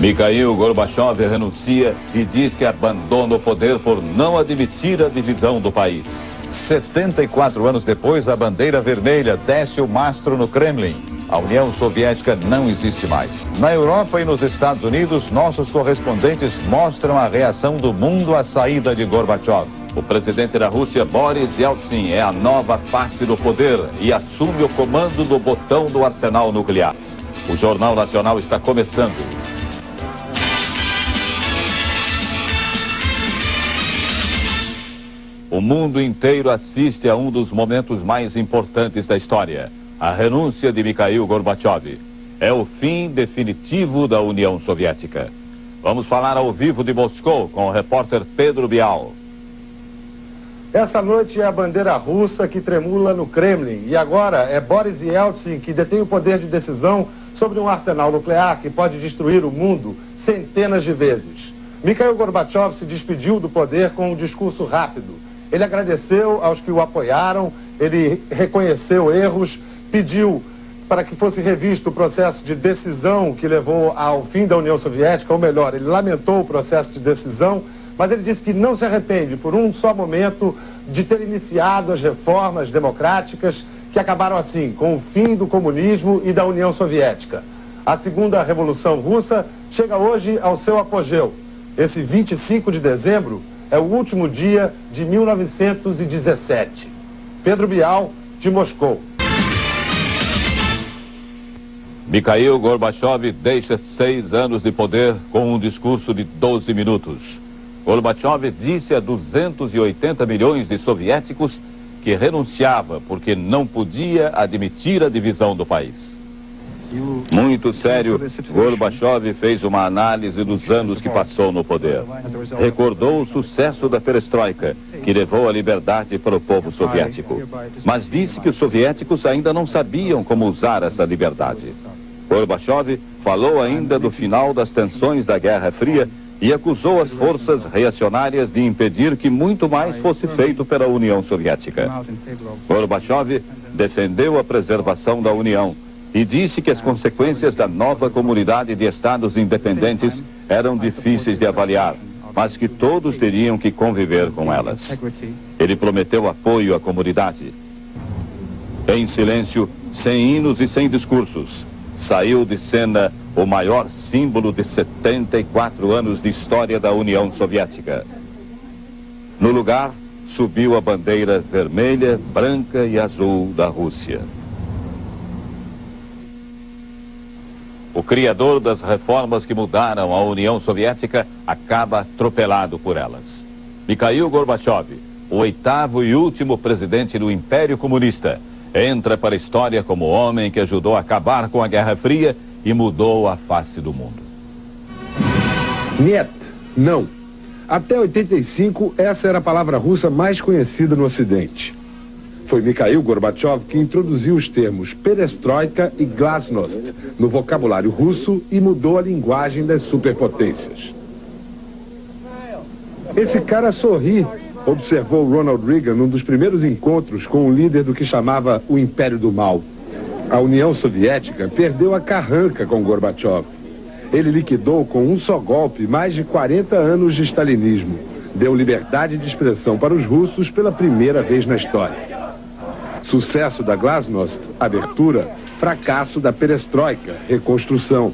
Mikhail Gorbachev renuncia e diz que abandona o poder por não admitir a divisão do país. 74 anos depois, a bandeira vermelha desce o mastro no Kremlin. A União Soviética não existe mais. Na Europa e nos Estados Unidos, nossos correspondentes mostram a reação do mundo à saída de Gorbachev. O presidente da Rússia, Boris Yeltsin, é a nova face do poder e assume o comando do botão do arsenal nuclear. O Jornal Nacional está começando. O mundo inteiro assiste a um dos momentos mais importantes da história, a renúncia de Mikhail Gorbachev. É o fim definitivo da União Soviética. Vamos falar ao vivo de Moscou com o repórter Pedro Bial. Essa noite é a bandeira russa que tremula no Kremlin. E agora é Boris Yeltsin que detém o poder de decisão sobre um arsenal nuclear que pode destruir o mundo centenas de vezes. Mikhail Gorbachev se despediu do poder com um discurso rápido. Ele agradeceu aos que o apoiaram, ele reconheceu erros, pediu para que fosse revisto o processo de decisão que levou ao fim da União Soviética, ou melhor, ele lamentou o processo de decisão, mas ele disse que não se arrepende por um só momento de ter iniciado as reformas democráticas que acabaram assim, com o fim do comunismo e da União Soviética. A segunda Revolução Russa chega hoje ao seu apogeu. Esse 25 de dezembro é o último dia de 1917. Pedro Bial, de Moscou. Mikhail Gorbachev deixa 6 anos de poder com um discurso de 12 minutos. Gorbachev disse a 280 milhões de soviéticos que renunciava porque não podia admitir a divisão do país. Muito sério, Gorbachev fez uma análise dos anos que passou no poder. Recordou o sucesso da perestroika, que levou a liberdade para o povo soviético. Mas disse que os soviéticos ainda não sabiam como usar essa liberdade. Gorbachev falou ainda do final das tensões da Guerra Fria e acusou as forças reacionárias de impedir que muito mais fosse feito pela União Soviética. Gorbachev defendeu a preservação da União e disse que as consequências da nova comunidade de estados independentes eram difíceis de avaliar, mas que todos teriam que conviver com elas. Ele prometeu apoio à comunidade. Em silêncio, sem hinos e sem discursos, saiu de cena o maior símbolo de 74 anos de história da União Soviética. No lugar, subiu a bandeira vermelha, branca e azul da Rússia. O criador das reformas que mudaram a União Soviética acaba atropelado por elas. Mikhail Gorbachev, o 8º e último presidente do Império Comunista, entra para a história como homem que ajudou a acabar com a Guerra Fria e mudou a face do mundo. Niet, não. Até 85, essa era a palavra russa mais conhecida no Ocidente. Foi Mikhail Gorbachev que introduziu os termos perestroika e glasnost no vocabulário russo e mudou a linguagem das superpotências. Esse cara sorri, observou Ronald Reagan num dos primeiros encontros com o líder do que chamava o Império do Mal. A União Soviética perdeu a carranca com Gorbachev. Ele liquidou com um só golpe mais de 40 anos de stalinismo. Deu liberdade de expressão para os russos pela primeira vez na história. Sucesso da glasnost, abertura, fracasso da perestroika, reconstrução.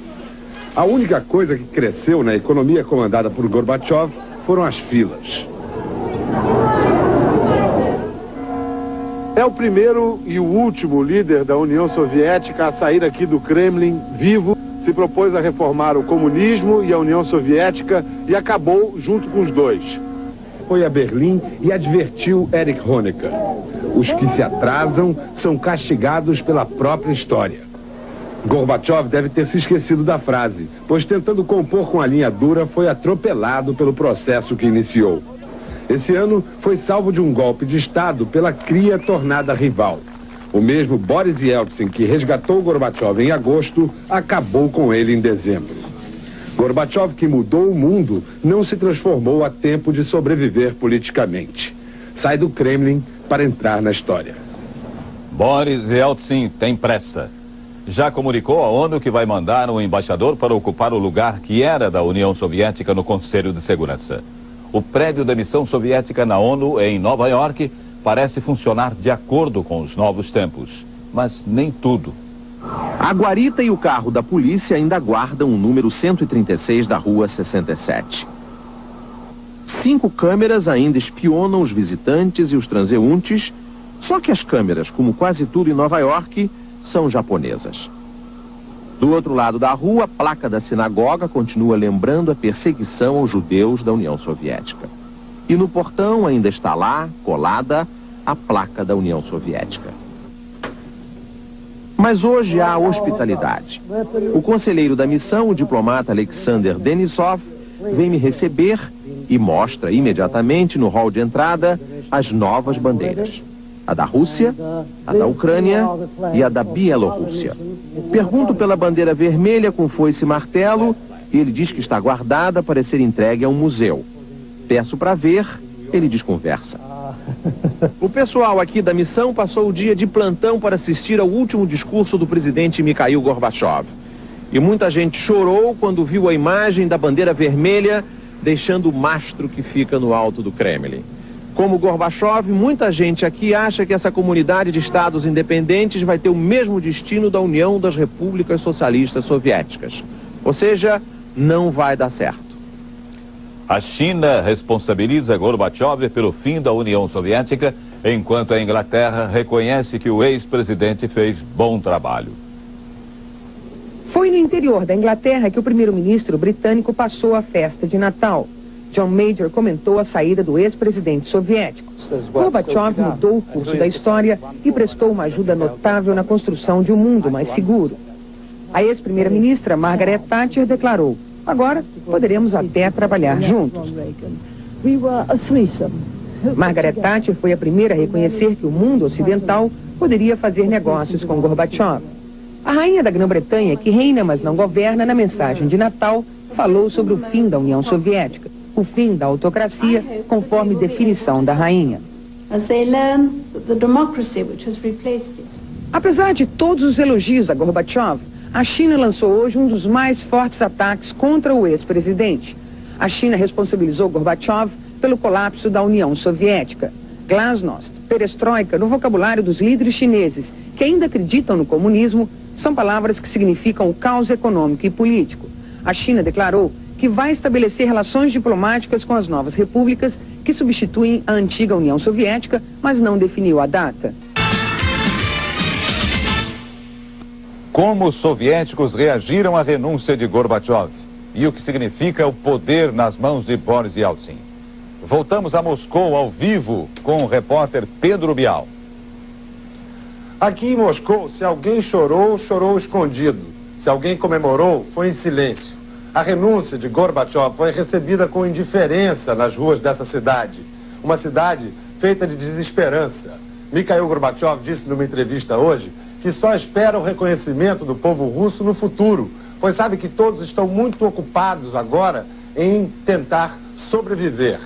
A única coisa que cresceu na economia comandada por Gorbachev foram as filas. É o primeiro e o último líder da União Soviética a sair aqui do Kremlin vivo. Se propôs a reformar o comunismo e a União Soviética e acabou junto com os dois. Foi a Berlim e advertiu Erich Honecker. Os que se atrasam são castigados pela própria história. Gorbachev deve ter se esquecido da frase, pois tentando compor com a linha dura foi atropelado pelo processo que iniciou. Esse ano foi salvo de um golpe de Estado pela cria tornada rival. O mesmo Boris Yeltsin, que resgatou Gorbachev em agosto, acabou com ele em dezembro. Gorbachev, que mudou o mundo, não se transformou a tempo de sobreviver politicamente. Sai do Kremlin para entrar na história. Boris Yeltsin tem pressa. já comunicou à ONU que vai mandar um embaixador para ocupar o lugar que era da União Soviética no Conselho de Segurança. O prédio da missão soviética na ONU, em Nova York, parece funcionar de acordo com os novos tempos. Mas nem tudo. A guarita e o carro da polícia ainda guardam o número 136 da Rua 67. 5 câmeras ainda espionam os visitantes e os transeuntes, só que as câmeras, como quase tudo em Nova York, são japonesas. Do outro lado da rua, a placa da sinagoga continua lembrando a perseguição aos judeus da União Soviética. E no portão ainda está lá, colada, a placa da União Soviética. Mas hoje há hospitalidade. O conselheiro da missão, o diplomata Alexander Denisov, vem me receber e mostra imediatamente no hall de entrada as novas bandeiras. A da Rússia, a da Ucrânia e a da Bielorrússia. Pergunto pela bandeira vermelha com foice e martelo e ele diz que está guardada para ser entregue a um museu. Peço para ver, ele desconversa. O pessoal aqui da missão passou o dia de plantão para assistir ao último discurso do presidente Mikhail Gorbachev. E muita gente chorou quando viu a imagem da bandeira vermelha deixando o mastro que fica no alto do Kremlin. Como Gorbachev, muita gente aqui acha que essa comunidade de estados independentes vai ter o mesmo destino da União das Repúblicas Socialistas Soviéticas. Ou seja, não vai dar certo. A China responsabiliza Gorbachev pelo fim da União Soviética, enquanto a Inglaterra reconhece que o ex-presidente fez bom trabalho. Foi no interior da Inglaterra que o primeiro-ministro britânico passou a festa de Natal. John Major comentou a saída do ex-presidente soviético. Gorbachev mudou o curso da história e prestou uma ajuda notável na construção de um mundo mais seguro. A ex-primeira-ministra Margaret Thatcher declarou: agora poderemos até trabalhar juntos. Margaret Thatcher foi a primeira a reconhecer que o mundo ocidental poderia fazer negócios com Gorbachev. A rainha da Grã-Bretanha, que reina mas não governa, na mensagem de Natal, falou sobre o fim da União Soviética, o fim da autocracia, conforme definição da rainha. Apesar de todos os elogios a Gorbachev, a China lançou hoje um dos mais fortes ataques contra o ex-presidente. A China responsabilizou Gorbachev pelo colapso da União Soviética. Glasnost, perestroika, no vocabulário dos líderes chineses que ainda acreditam no comunismo, são palavras que significam o caos econômico e político. A China declarou que vai estabelecer relações diplomáticas com as novas repúblicas que substituem a antiga União Soviética, mas não definiu a data. Como os soviéticos reagiram à renúncia de Gorbachev e o que significa o poder nas mãos de Boris Yeltsin. Voltamos a Moscou ao vivo com o repórter Pedro Bial. Aqui em Moscou, se alguém chorou, chorou escondido. Se alguém comemorou, foi em silêncio. A renúncia de Gorbachev foi recebida com indiferença nas ruas dessa cidade. Uma cidade feita de desesperança. Mikhail Gorbachev disse numa entrevista hoje que só espera o reconhecimento do povo russo no futuro, pois sabe que todos estão muito ocupados agora em tentar sobreviver.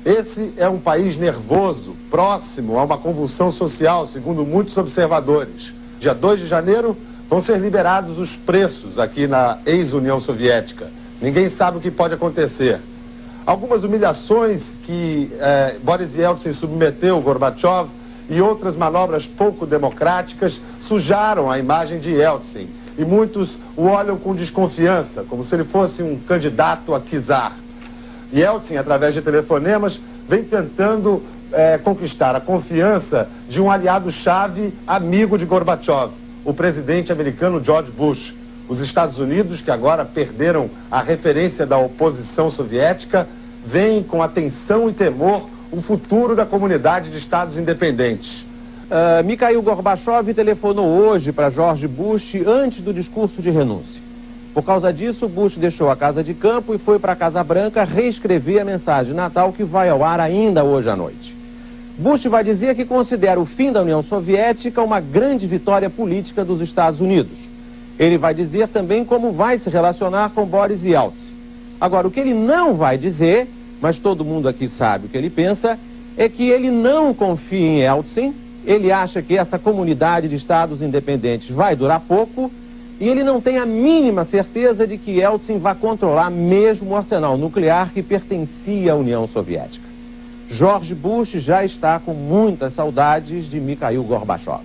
Esse é um país nervoso, próximo a uma convulsão social, segundo muitos observadores. Dia 2 de janeiro vão ser liberados os preços aqui na ex-União Soviética. Ninguém sabe o que pode acontecer. Algumas humilhações que Boris Yeltsin submeteu Gorbachev e outras manobras pouco democráticas sujaram a imagem de Yeltsin. E muitos o olham com desconfiança, como se ele fosse um candidato a czar. Yeltsin, através de telefonemas, vem tentando conquistar a confiança de um aliado-chave amigo de Gorbachev, o presidente americano George Bush. Os Estados Unidos, que agora perderam a referência da oposição soviética, veem com atenção e temor o futuro da comunidade de estados independentes. Mikhail Gorbachev telefonou hoje para George Bush antes do discurso de renúncia. Por causa disso, Bush deixou a Casa de Campo e foi para a Casa Branca reescrever a mensagem de Natal que vai ao ar ainda hoje à noite. Bush vai dizer que considera o fim da União Soviética uma grande vitória política dos Estados Unidos. Ele vai dizer também como vai se relacionar com Boris Yeltsin. Agora, o que ele não vai dizer, mas todo mundo aqui sabe o que ele pensa, é que ele não confia em Yeltsin Ele acha que essa comunidade de estados independentes vai durar pouco e ele não tem a mínima certeza de que Yeltsin vai controlar mesmo o arsenal nuclear que pertencia à União Soviética. George Bush já está com muitas saudades de Mikhail Gorbachev.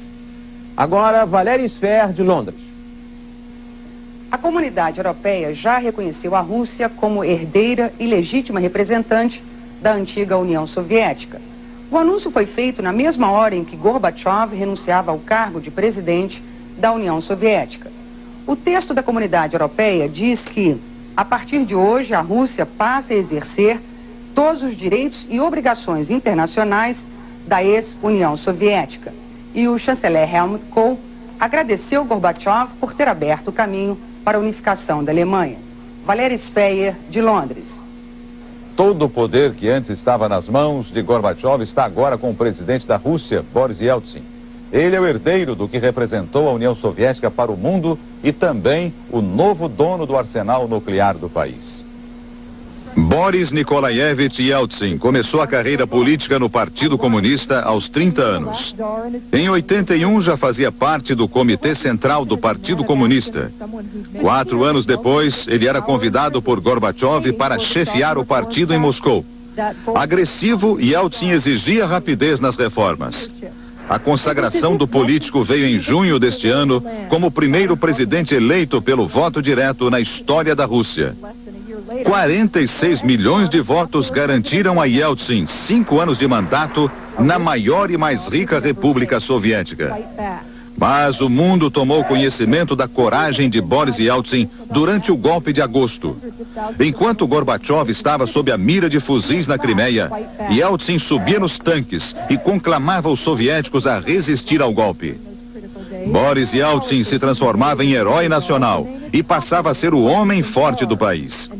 Agora, Valéria Sfer, de Londres. A comunidade europeia já reconheceu a Rússia como herdeira e legítima representante da antiga União Soviética. O anúncio foi feito na mesma hora em que Gorbachev renunciava ao cargo de presidente da União Soviética. O texto da comunidade europeia diz que, a partir de hoje, a Rússia passa a exercer todos os direitos e obrigações internacionais da ex-União Soviética. E o chanceler Helmut Kohl agradeceu Gorbachev por ter aberto o caminho para a unificação da Alemanha. Valéria Sfer, de Londres. Todo o poder que antes estava nas mãos de Gorbachev está agora com o presidente da Rússia, Boris Yeltsin. Ele é o herdeiro do que representou a União Soviética para o mundo e também o novo dono do arsenal nuclear do país. Boris Nikolaevich Yeltsin começou a carreira política no Partido Comunista aos 30 anos. Em 81 já fazia parte do Comitê Central do Partido Comunista. 4 anos depois, ele era convidado por Gorbachev para chefiar o partido em Moscou. Agressivo, Yeltsin exigia rapidez nas reformas. A consagração do político veio em junho deste ano como o primeiro presidente eleito pelo voto direto na história da Rússia. 46 milhões de votos garantiram a Yeltsin 5 anos de mandato na maior e mais rica república soviética. Mas o mundo tomou conhecimento da coragem de Boris Yeltsin durante o golpe de agosto. Enquanto Gorbachev estava sob a mira de fuzis na Crimeia, Yeltsin subia nos tanques e conclamava os soviéticos a resistir ao golpe. Boris Yeltsin se transformava em herói nacional e passava a ser o homem forte do país.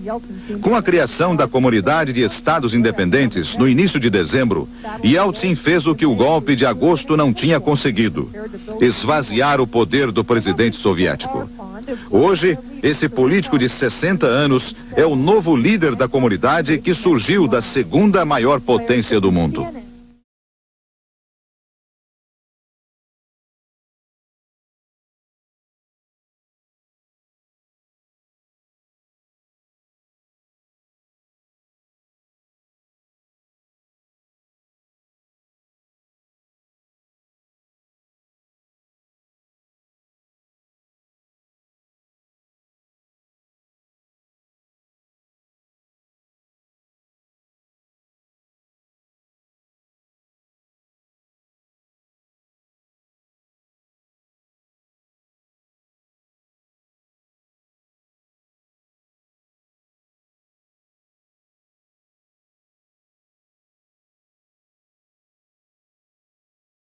Com a criação da Comunidade de Estados Independentes, no início de dezembro, Yeltsin fez o que o golpe de agosto não tinha conseguido: esvaziar o poder do presidente soviético. Hoje, esse político de 60 anos é o novo líder da comunidade que surgiu da segunda maior potência do mundo.